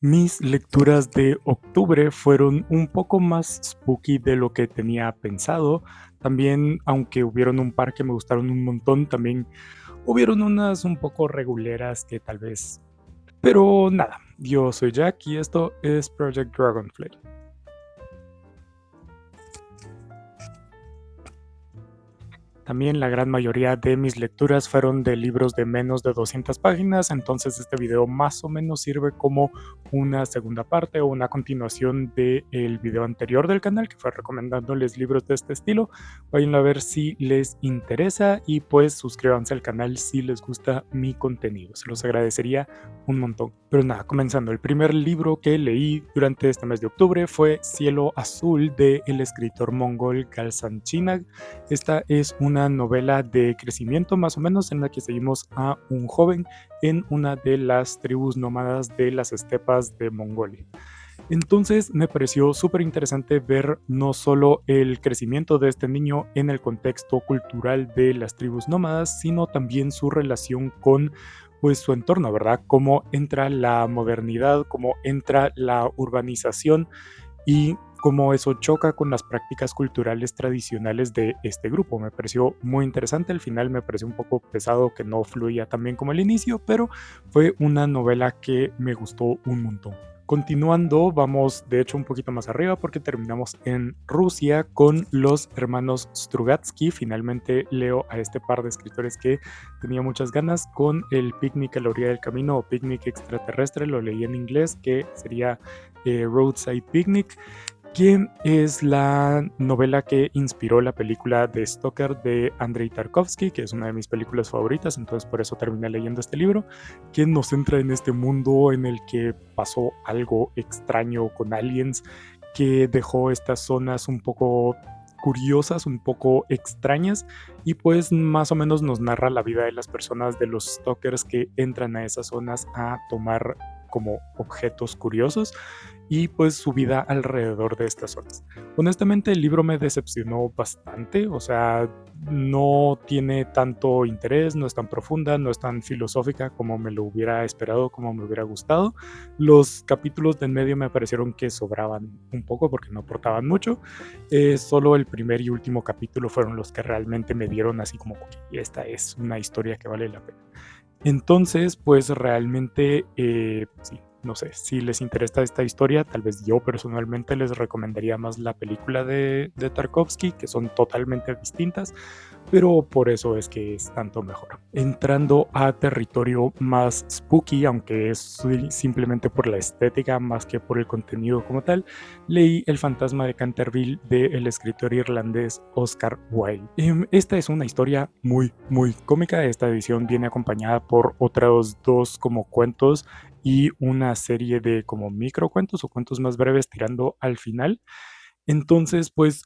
Mis lecturas de octubre fueron un poco más spooky de lo que tenía pensado. También, aunque hubieron un par que me gustaron un montón, también hubieron unas un poco reguleras que tal vez... Pero nada, yo soy Jack y esto es Project Dragonfly. También la gran mayoría de mis lecturas fueron de libros de menos de 200 páginas, entonces este video más o menos sirve como una segunda parte o una continuación del video anterior del canal que fue recomendándoles libros de este estilo. Vayan a ver si les interesa y pues suscríbanse al canal si les gusta mi contenido, se los agradecería un montón. Pero nada, comenzando, el primer libro que leí durante este mes de octubre fue Cielo Azul de el escritor mongol Galsan Chinag. Esta es una novela de crecimiento más o menos en la que seguimos a un joven en una de las tribus nómadas de las estepas de Mongolia. Entonces me pareció súper interesante ver no solo el crecimiento de este niño en el contexto cultural de las tribus nómadas, sino también su relación con pues su entorno, ¿verdad? Cómo entra la modernidad, cómo entra la urbanización y cómo eso choca con las prácticas culturales tradicionales de este grupo. Me pareció muy interesante, al final me pareció un poco pesado que no fluía tan bien como el inicio, pero fue una novela que me gustó un montón. Continuando, vamos de hecho un poquito más arriba porque terminamos en Rusia con los hermanos Strugatsky. Finalmente leo a este par de escritores que tenía muchas ganas con el Picnic a la orilla del camino o Picnic extraterrestre, lo leí en inglés, que sería Roadside Picnic, que es la novela que inspiró la película de Stoker de Andrei Tarkovsky, que es una de mis películas favoritas, entonces por eso terminé leyendo este libro, que nos centra en este mundo en el que pasó algo extraño con aliens, que dejó estas zonas un poco curiosas, un poco extrañas, y pues más o menos nos narra la vida de las personas, de los stalkers que entran a esas zonas a tomar como objetos curiosos y pues su vida alrededor de estas zonas. Honestamente el libro me decepcionó bastante, o sea, no tiene tanto interés, no es tan profunda, no es tan filosófica como me lo hubiera esperado, como me hubiera gustado. Los capítulos de en medio me parecieron que sobraban un poco porque no aportaban mucho. Solo el primer y último capítulo fueron los que realmente me dieron así como que esta es una historia que vale la pena. Entonces, pues realmente, sí, no sé, si les interesa esta historia, tal vez yo personalmente les recomendaría más la película de Tarkovsky, que son totalmente distintas, pero por eso es que es tanto mejor. Entrando a territorio más spooky, aunque es simplemente por la estética más que por el contenido como tal, leí El fantasma de Canterville del escritor irlandés Oscar Wilde. Esta es una historia muy cómica. Esta edición viene acompañada por otros dos como cuentos y una serie de como microcuentos o cuentos más breves tirando al final. Entonces, pues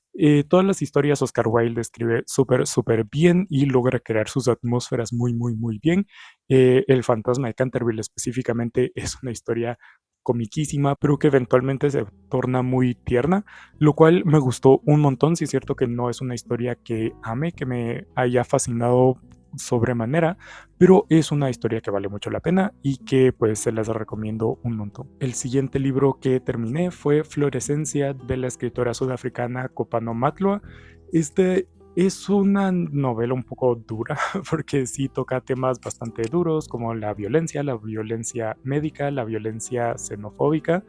todas las historias Oscar Wilde escribe súper bien y logra crear sus atmósferas muy bien. El fantasma de Canterville específicamente es una historia comiquísima, pero que eventualmente se torna muy tierna, lo cual me gustó un montón. Sí es cierto que no es una historia que ame, que me haya fascinado sobremanera, pero es una historia que vale mucho la pena y que pues se las recomiendo un montón. El siguiente libro que terminé fue Florescencia de la escritora sudafricana Kopano Matlua. Este es una novela un poco dura porque sí toca temas bastante duros como la violencia médica, la violencia xenofóbica.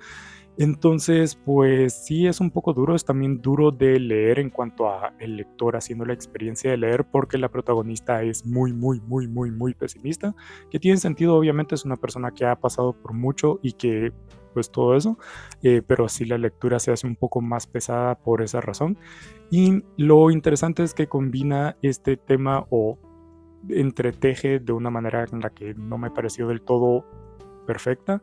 Entonces, pues sí es un poco duro, es también duro de leer en cuanto a el lector haciendo la experiencia de leer porque la protagonista es muy pesimista, que tiene sentido, obviamente es una persona que ha pasado por mucho y que pues todo eso, pero sí la lectura se hace un poco más pesada por esa razón. Y lo interesante es que combina este tema o entreteje de una manera en la que no me pareció del todo perfecta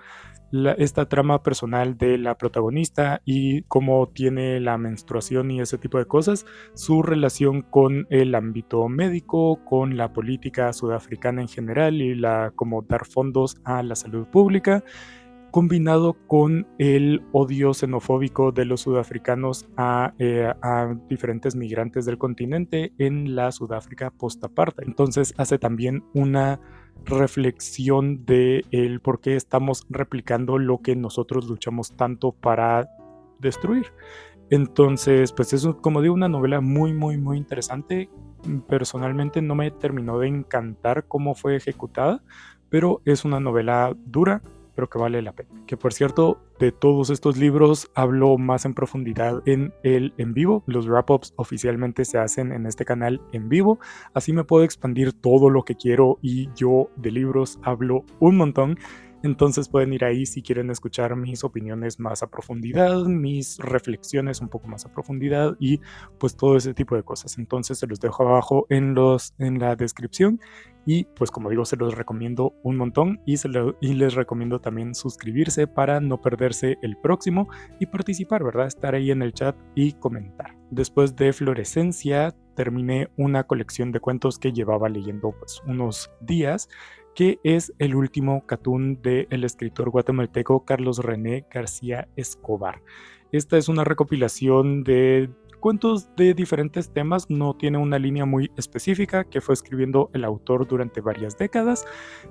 esta trama personal de la protagonista y cómo tiene la menstruación y ese tipo de cosas, su relación con el ámbito médico, con la política sudafricana en general y la como dar fondos a la salud pública combinado con el odio xenofóbico de los sudafricanos a diferentes migrantes del continente en la Sudáfrica post-apartheid. Entonces hace también una reflexión de el por qué estamos replicando lo que nosotros luchamos tanto para destruir. Entonces, pues es, como digo, una novela muy, muy, muy interesante. Personalmente no me terminó de encantar cómo fue ejecutada, pero es una novela dura, pero que vale la pena. Que por cierto, de todos estos libros hablo más en profundidad en el en vivo. Los wrap-ups oficialmente se hacen en este canal en vivo, así me puedo expandir todo lo que quiero y yo de libros hablo un montón. Entonces pueden ir ahí si quieren escuchar mis opiniones más a profundidad, mis reflexiones un poco más a profundidad y pues todo ese tipo de cosas. Entonces se los dejo abajo en la descripción y pues como digo se los recomiendo un montón y les recomiendo también suscribirse para no perderse el próximo y participar, ¿verdad? Estar ahí en el chat y comentar. Después de Florescencia terminé una colección de cuentos que llevaba leyendo pues unos días, que es el último catún del escritor guatemalteco Carlos René García Escobar. Esta es una recopilación de cuentos de diferentes temas, no tiene una línea muy específica que fue escribiendo el autor durante varias décadas.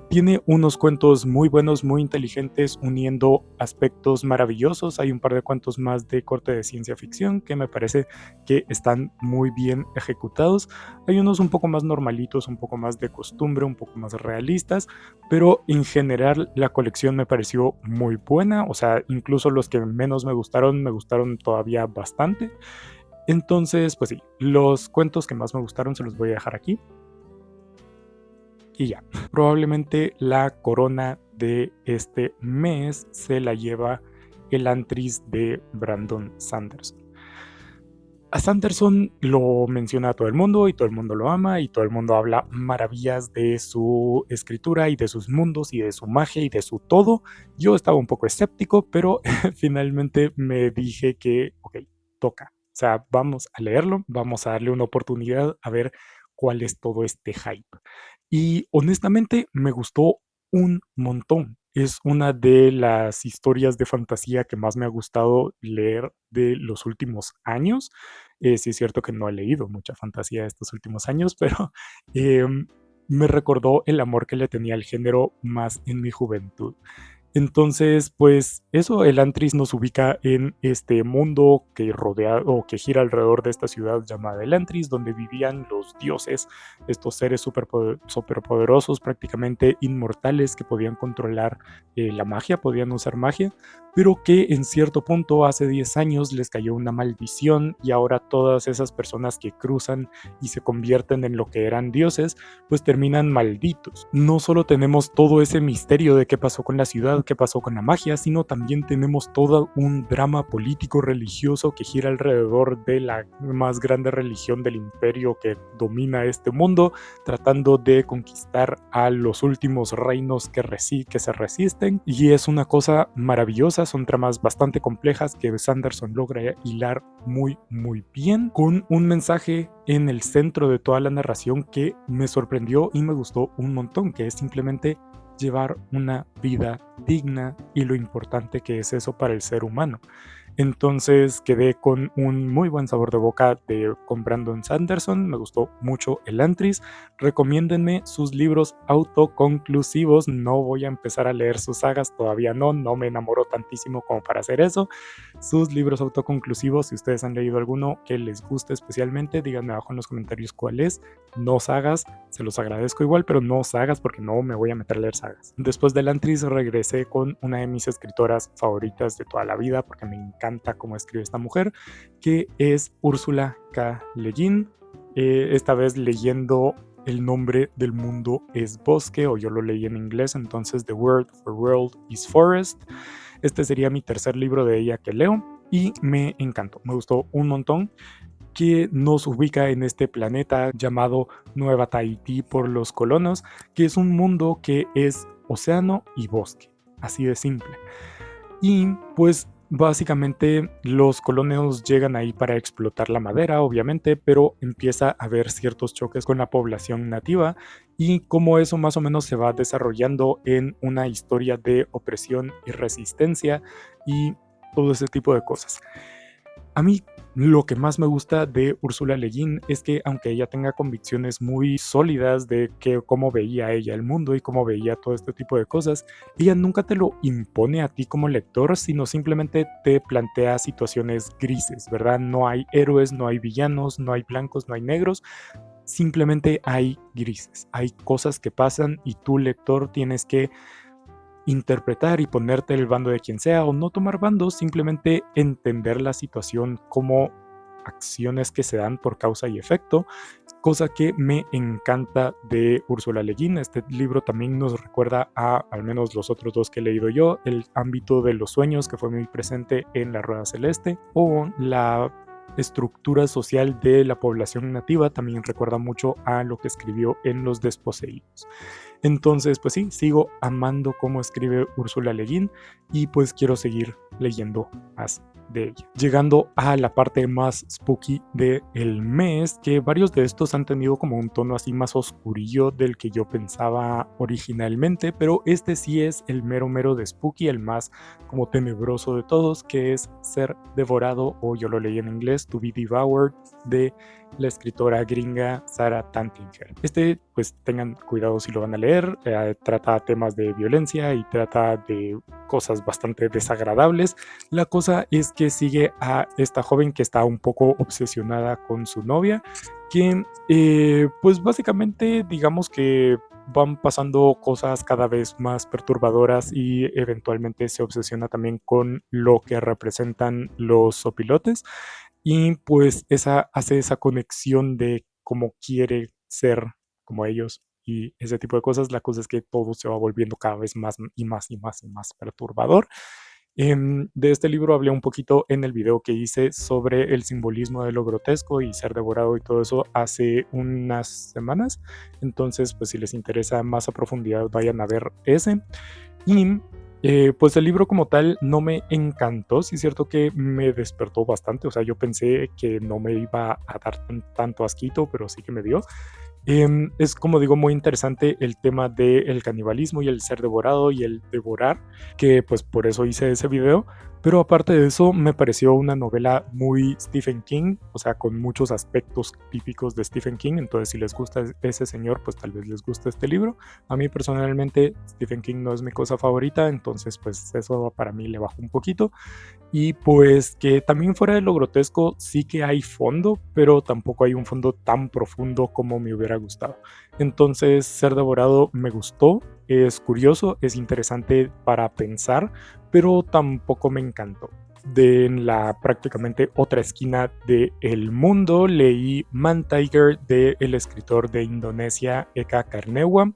Tiene unos cuentos muy buenos, muy inteligentes, uniendo aspectos maravillosos. Hay un par de cuentos más de corte de ciencia ficción que me parece que están muy bien ejecutados. Hay unos un poco más normalitos, un poco más de costumbre, un poco más realistas, pero en general la colección me pareció muy buena. O sea, incluso los que menos me gustaron todavía bastante. Entonces, pues sí, los cuentos que más me gustaron se los voy a dejar aquí. Y ya, probablemente la corona de este mes se la lleva el Antris de Brandon Sanderson. A Sanderson lo menciona todo el mundo y todo el mundo lo ama y todo el mundo habla maravillas de su escritura y de sus mundos y de su magia y de su todo. Yo estaba un poco escéptico, pero finalmente me dije que, ok, toca. O sea, vamos a leerlo, vamos a darle una oportunidad a ver cuál es todo este hype. Y honestamente me gustó un montón. Es una de las historias de fantasía que más me ha gustado leer de los últimos años. Sí es cierto que no he leído mucha fantasía estos últimos años, pero me recordó el amor que le tenía al género más en mi juventud. Entonces, pues eso, el Antris nos ubica en este mundo que rodea o que gira alrededor de esta ciudad llamada el Antris, donde vivían los dioses, estos seres superpoderosos, prácticamente inmortales, que podían controlar la magia, podían usar magia, pero que en cierto punto hace 10 años les cayó una maldición y ahora todas esas personas que cruzan y se convierten en lo que eran dioses, pues terminan malditos. No solo tenemos todo ese misterio de qué pasó con la ciudad, qué pasó con la magia, sino también tenemos todo un drama político religioso que gira alrededor de la más grande religión del imperio que domina este mundo, tratando de conquistar a los últimos reinos que se resisten, y es una cosa maravillosa. Son tramas bastante complejas que Sanderson logra hilar muy muy bien, con un mensaje en el centro de toda la narración que me sorprendió y me gustó un montón, que es simplemente llevar una vida digna y lo importante que es eso para el ser humano. Entonces quedé con un muy buen sabor de boca con Brandon Sanderson. Me gustó mucho el Antris. Recomiéndenme sus libros autoconclusivos. No voy a empezar a leer sus sagas, todavía no me enamoró tantísimo como para hacer eso. Sus libros autoconclusivos, si ustedes han leído alguno que les guste especialmente, díganme abajo en los comentarios cuál es. No sagas, se los agradezco igual, pero no sagas porque no me voy a meter a leer sagas. Después del Antris regresé con una de mis escritoras favoritas de toda la vida, porque me encanta cómo escribe esta mujer, que es Ursula K. Le Guin. Esta vez leyendo El nombre del mundo es bosque, o yo lo leí en inglés, entonces The Word for World is Forest. Este sería mi tercer libro de ella que leo y me encantó, me gustó un montón, que nos ubica en este planeta llamado Nueva Tahití por los colonos, que es un mundo que es océano y bosque, así de simple. Y pues básicamente los colonos llegan ahí para explotar la madera, obviamente, pero empieza a haber ciertos choques con la población nativa y cómo eso más o menos se va desarrollando en una historia de opresión y resistencia y todo ese tipo de cosas. A mí lo que más me gusta de Ursula Le Guin es que aunque ella tenga convicciones muy sólidas de cómo veía ella el mundo y cómo veía todo este tipo de cosas, ella nunca te lo impone a ti como lector, sino simplemente te plantea situaciones grises, ¿verdad? No hay héroes, no hay villanos, no hay blancos, no hay negros, simplemente hay grises, hay cosas que pasan y tú, lector, tienes que interpretar y ponerte el bando de quien sea o no tomar bandos, simplemente entender la situación como acciones que se dan por causa y efecto, cosa que me encanta de Ursula Le Guin. Este libro también nos recuerda a, al menos los otros dos que he leído yo, el ámbito de los sueños que fue muy presente en La Rueda Celeste, o la estructura social de la población nativa también recuerda mucho a lo que escribió en Los Desposeídos. Entonces, pues sí, sigo amando cómo escribe Ursula Le Guin y pues quiero seguir leyendo más de ella. Llegando a la parte más spooky del mes, que varios de estos han tenido como un tono así más oscurillo del que yo pensaba originalmente, pero este sí es el mero de spooky, el más como tenebroso de todos, que es Ser Devorado, o yo lo leí en inglés, To Be Devoured, de la escritora gringa Sarah Tantinger. Pues tengan cuidado si lo van a leer, trata temas de violencia y trata de cosas bastante desagradables. La cosa es que sigue a esta joven que está un poco obsesionada con su novia, que pues básicamente digamos que van pasando cosas cada vez más perturbadoras y eventualmente se obsesiona también con lo que representan los zopilotes y pues hace esa conexión de cómo quiere ser como ellos y ese tipo de cosas. La cosa es que todo se va volviendo cada vez más y más y más y más perturbador. De este libro hablé un poquito en el video que hice sobre el simbolismo de lo grotesco y ser devorado y todo eso hace unas semanas. Entonces, pues si les interesa más a profundidad, vayan a ver ese. Y pues el libro como tal no me encantó, sí es cierto que me despertó bastante, o sea, yo pensé que no me iba a dar tanto asquito, pero sí que me dio. Es como digo muy interesante el tema del canibalismo y el ser devorado y el devorar, que pues por eso hice ese video, pero aparte de eso me pareció una novela muy Stephen King, o sea, con muchos aspectos típicos de Stephen King, entonces si les gusta ese señor, pues tal vez les guste este libro. A mí personalmente Stephen King no es mi cosa favorita, entonces pues eso para mí le bajó un poquito. Y pues que también fuera de lo grotesco sí que hay fondo, pero tampoco hay un fondo tan profundo como me hubiera gustado. Entonces Ser Devorado me gustó, es curioso, es interesante para pensar, pero tampoco me encantó. De la prácticamente otra esquina del mundo leí Man Tiger del escritor de Indonesia Eka Karnewa.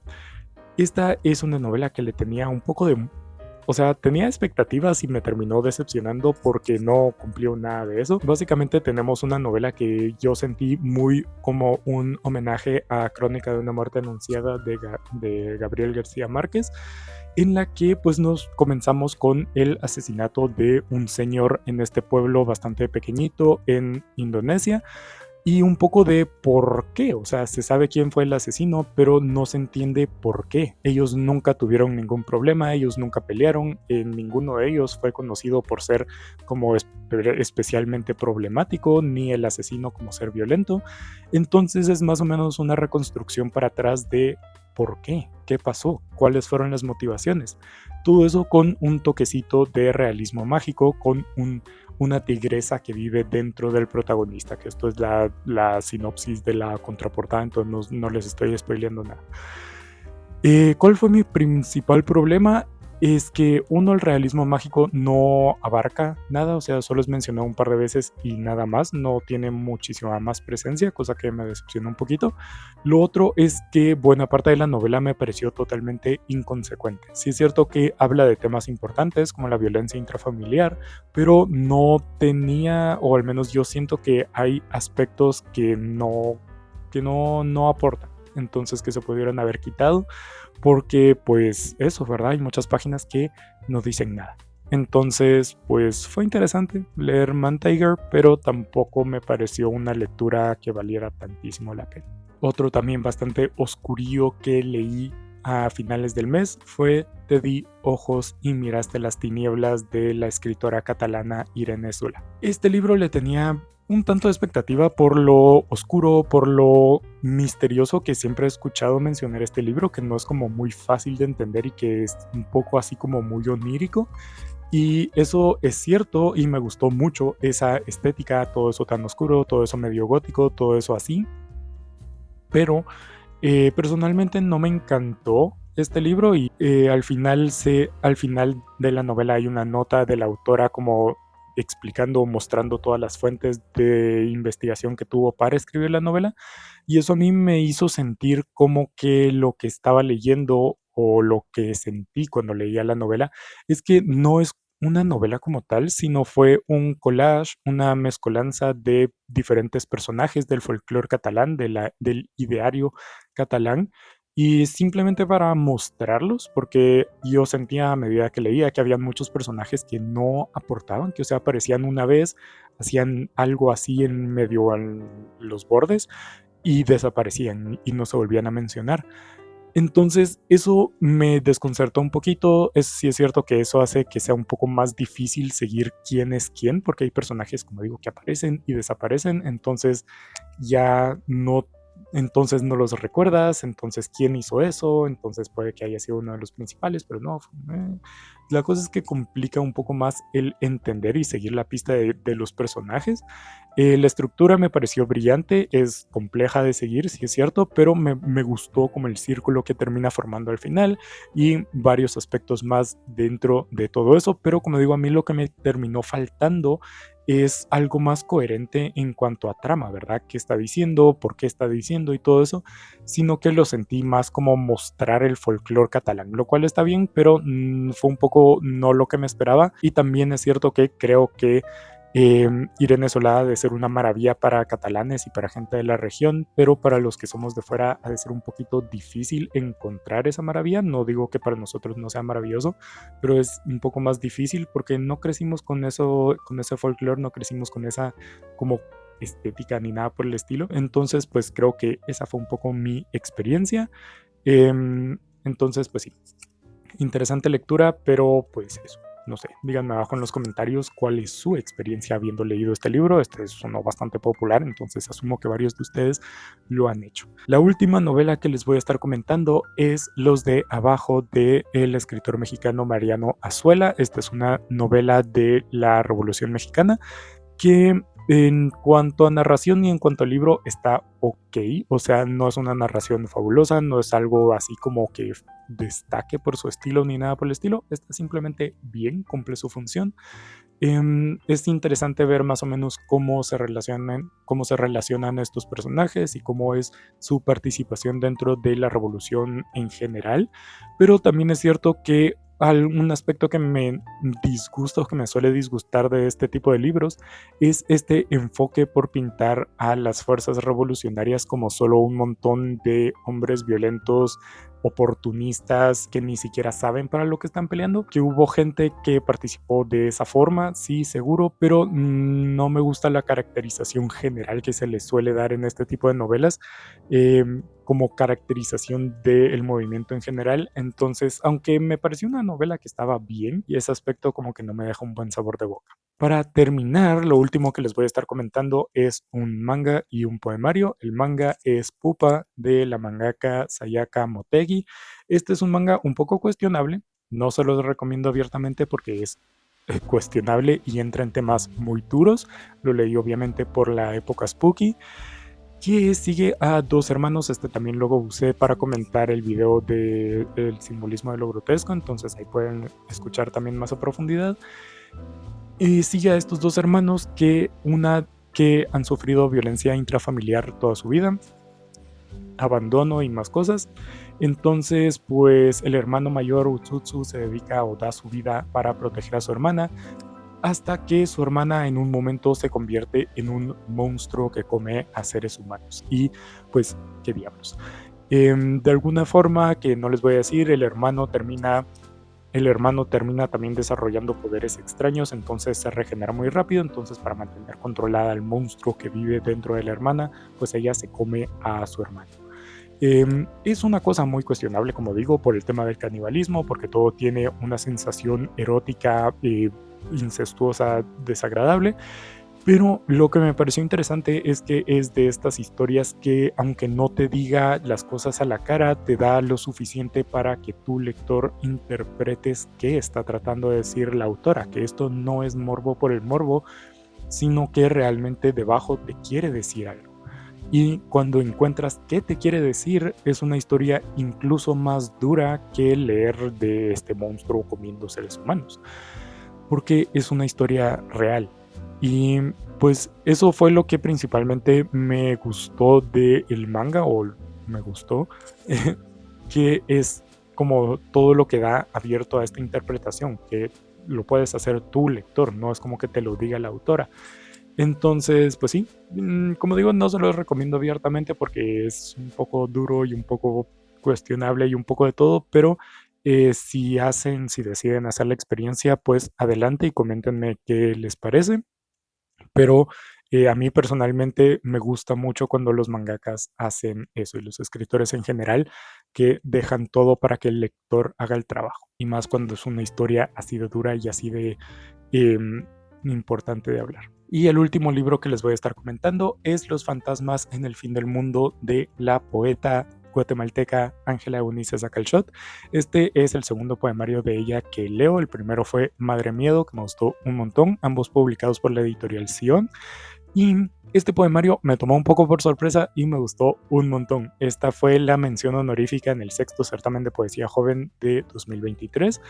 Esta es una novela que le tenía un poco de... O sea, tenía expectativas y me terminó decepcionando porque no cumplió nada de eso. Básicamente tenemos una novela que yo sentí muy como un homenaje a Crónica de una muerte anunciada de Gabriel García Márquez, en la que pues nos comenzamos con el asesinato de un señor en este pueblo bastante pequeñito en Indonesia. Y un poco de por qué, o sea, se sabe quién fue el asesino, pero no se entiende por qué. Ellos nunca tuvieron ningún problema, ellos nunca pelearon, ninguno de ellos fue conocido por ser como especialmente problemático, ni el asesino como ser violento. Entonces es más o menos una reconstrucción para atrás de por qué pasó, cuáles fueron las motivaciones. Todo eso con un toquecito de realismo mágico, con una tigresa que vive dentro del protagonista, que esto es la sinopsis de la contraportada, entonces no les estoy spoileando nada. ¿Cuál fue mi principal problema? Es que el realismo mágico no abarca nada, o sea, solo es mencionado un par de veces y nada más, no tiene muchísima más presencia, cosa que me decepcionó un poquito. Lo otro es que buena parte de la novela me pareció totalmente inconsecuente. Sí es cierto que habla de temas importantes como la violencia intrafamiliar, pero no tenía, o al menos yo siento que hay aspectos que no aportan, entonces que se pudieran haber quitado. Porque pues eso, ¿verdad? Hay muchas páginas que no dicen nada. Entonces, pues fue interesante leer Man Tiger, pero tampoco me pareció una lectura que valiera tantísimo la pena. Otro también bastante oscurillo que leí a finales del mes fue Te di ojos y miraste las tinieblas, de la escritora catalana Irene Sola. Este libro le tenía un tanto de expectativa por lo oscuro, por lo misterioso que siempre he escuchado mencionar este libro, que no es como muy fácil de entender y que es un poco así como muy onírico. Y eso es cierto y me gustó mucho esa estética, todo eso tan oscuro, todo eso medio gótico, todo eso así. Pero personalmente no me encantó este libro y al final de la novela hay una nota de la autora como explicando o mostrando todas las fuentes de investigación que tuvo para escribir la novela, y eso a mí me hizo sentir como que lo que estaba leyendo o lo que sentí cuando leía la novela es que no es una novela como tal, sino fue un collage, una mezcolanza de diferentes personajes del folclore catalán, del ideario catalán, y simplemente para mostrarlos, porque yo sentía a medida que leía que habían muchos personajes que no aportaban, que o sea, aparecían una vez, hacían algo así en medio en los bordes y desaparecían y no se volvían a mencionar. Entonces eso me desconcertó un poquito. Sí es cierto que eso hace que sea un poco más difícil seguir quién es quién, porque hay personajes, como digo, que aparecen y desaparecen, entonces no los recuerdas, entonces quién hizo eso, entonces puede que haya sido uno de los principales, pero no. La cosa es que complica un poco más el entender y seguir la pista de los personajes. La estructura me pareció brillante, es compleja de seguir, sí es cierto, pero me gustó como el círculo que termina formando al final y varios aspectos más dentro de todo eso, pero como digo, a mí lo que me terminó faltando es algo más coherente en cuanto a trama, ¿verdad? ¿Qué está diciendo? ¿Por qué está diciendo? Y todo eso, sino que lo sentí más como mostrar el folclore catalán, lo cual está bien, pero fue un poco no lo que me esperaba. Y también es cierto que creo que Irene Solá ha de ser una maravilla para catalanes y para gente de la región, pero para los que somos de fuera ha de ser un poquito difícil encontrar esa maravilla. No digo que para nosotros no sea maravilloso, pero es un poco más difícil porque no crecimos con eso, con ese folclore, no crecimos con esa como estética ni nada por el estilo. Entonces, pues creo que esa fue un poco mi experiencia. Entonces, pues sí, interesante lectura, pero pues eso. No sé, díganme abajo en los comentarios cuál es su experiencia habiendo leído este libro. Este es uno bastante popular, entonces asumo que varios de ustedes lo han hecho. La última novela que les voy a estar comentando es Los de Abajo, de el escritor mexicano Mariano Azuela. Esta es una novela de la Revolución Mexicana que en cuanto a narración y en cuanto al libro está ok, o sea, no es una narración fabulosa, no es algo así como que destaque por su estilo ni nada por el estilo, está simplemente bien, cumple su función. Es interesante ver más o menos cómo se relacionan estos personajes y cómo es su participación dentro de la revolución en general, pero también es cierto que un aspecto que me disgusta o que me suele disgustar de este tipo de libros es este enfoque por pintar a las fuerzas revolucionarias como solo un montón de hombres violentos, oportunistas que ni siquiera saben para lo que están peleando, que hubo gente que participó de esa forma, sí, seguro, pero no me gusta la caracterización general que se le suele dar en este tipo de novelas, como caracterización del movimiento en general. Entonces, aunque me pareció una novela que estaba bien, y ese aspecto como que no me deja un buen sabor de boca. Para terminar, lo último que les voy a estar comentando es un manga y un poemario. El manga es Pupa, de la mangaka Sayaka Motegi. Este es un manga un poco cuestionable, no se lo recomiendo abiertamente porque es cuestionable y entra en temas muy duros. Lo leí obviamente por la época spooky, que sigue a dos hermanos. Este también luego usé para comentar el video del simbolismo de lo grotesco, entonces ahí pueden escuchar también más a profundidad. Sigue a estos dos hermanos que han sufrido violencia intrafamiliar toda su vida, abandono y más cosas. Entonces, pues el hermano mayor Utsutsu se dedica o da su vida para proteger a su hermana, hasta que su hermana en un momento se convierte en un monstruo que come a seres humanos. Y pues, qué diablos. De alguna forma, que no les voy a decir, el hermano termina el hermano termina también desarrollando poderes extraños, entonces se regenera muy rápido, entonces para mantener controlada al monstruo que vive dentro de la hermana, pues ella se come a su hermano. Es una cosa muy cuestionable, como digo, por el tema del canibalismo, porque todo tiene una sensación erótica, incestuosa, desagradable. Pero lo que me pareció interesante es que es de estas historias que, aunque no te diga las cosas a la cara, te da lo suficiente para que tu lector interpretes qué está tratando de decir la autora, que esto no es morbo por el morbo, sino que realmente debajo te quiere decir algo. Y cuando encuentras qué te quiere decir, es una historia incluso más dura que leer de este monstruo comiendo seres humanos, porque es una historia real. Y pues eso fue lo que principalmente me gustó del manga, o me gustó, que es como todo lo que da abierto a esta interpretación, que lo puedes hacer tú, lector, no es como que te lo diga la autora. Entonces, pues sí, como digo, no se lo recomiendo abiertamente porque es un poco duro y un poco cuestionable y un poco de todo, pero si deciden hacer la experiencia, pues adelante y coméntenme qué les parece. Pero a mí personalmente me gusta mucho cuando los mangakas hacen eso y los escritores en general, que dejan todo para que el lector haga el trabajo. Y más cuando es una historia así de dura y así de em, importante de hablar. Y el último libro que les voy a estar comentando es Los fantasmas en el fin del mundo, de la poeta guatemalteca Ángela Eunice Sacalshot. Este es el segundo poemario de ella que leo. El primero fue Madre Miedo, que me gustó un montón, ambos publicados por la editorial Sion. Y este poemario me tomó un poco por sorpresa y me gustó un montón. Esta fue la mención honorífica en el sexto certamen de poesía joven de 2023.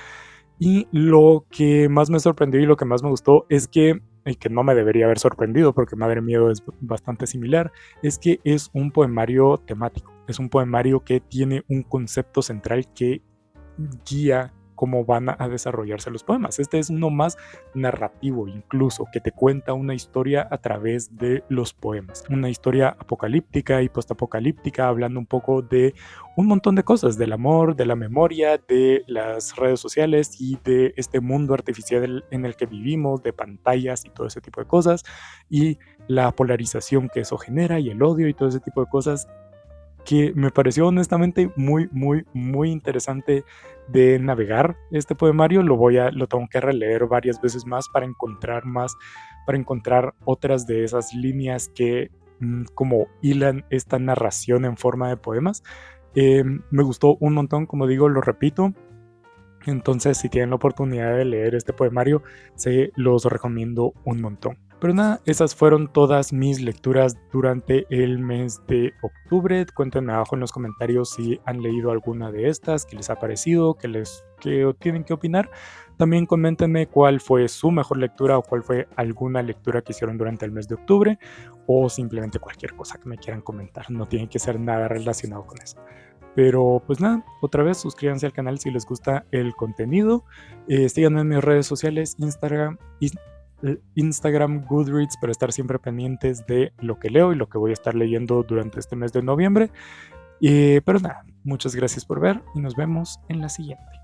Y lo que más me sorprendió y lo que más me gustó es que, y que no me debería haber sorprendido porque Madre Miedo es bastante similar, es que es un poemario temático. Es un poemario que tiene un concepto central que guía cómo van a desarrollarse los poemas. Este es uno más narrativo, incluso, que te cuenta una historia a través de los poemas. Una historia apocalíptica y postapocalíptica, hablando un poco de un montón de cosas, del amor, de la memoria, de las redes sociales y de este mundo artificial en el que vivimos, de pantallas y todo ese tipo de cosas, y la polarización que eso genera y el odio y todo ese tipo de cosas, que me pareció honestamente muy, muy, muy interesante de navegar este poemario. Lo tengo que releer varias veces más, para encontrar otras de esas líneas que como hilan esta narración en forma de poemas. Me gustó un montón, como digo, lo repito. Entonces, si tienen la oportunidad de leer este poemario, se los recomiendo un montón. Pero nada, esas fueron todas mis lecturas durante el mes de octubre. Cuéntenme abajo en los comentarios si han leído alguna de estas, qué les ha parecido, qué tienen que opinar. También coméntenme cuál fue su mejor lectura o cuál fue alguna lectura que hicieron durante el mes de octubre, o simplemente cualquier cosa que me quieran comentar. No tiene que ser nada relacionado con eso. Pero pues nada, otra vez suscríbanse al canal si les gusta el contenido. Síganme en mis redes sociales, Instagram, Goodreads, para estar siempre pendientes de lo que leo y lo que voy a estar leyendo durante este mes de noviembre. Pero nada, muchas gracias por ver y nos vemos en la siguiente.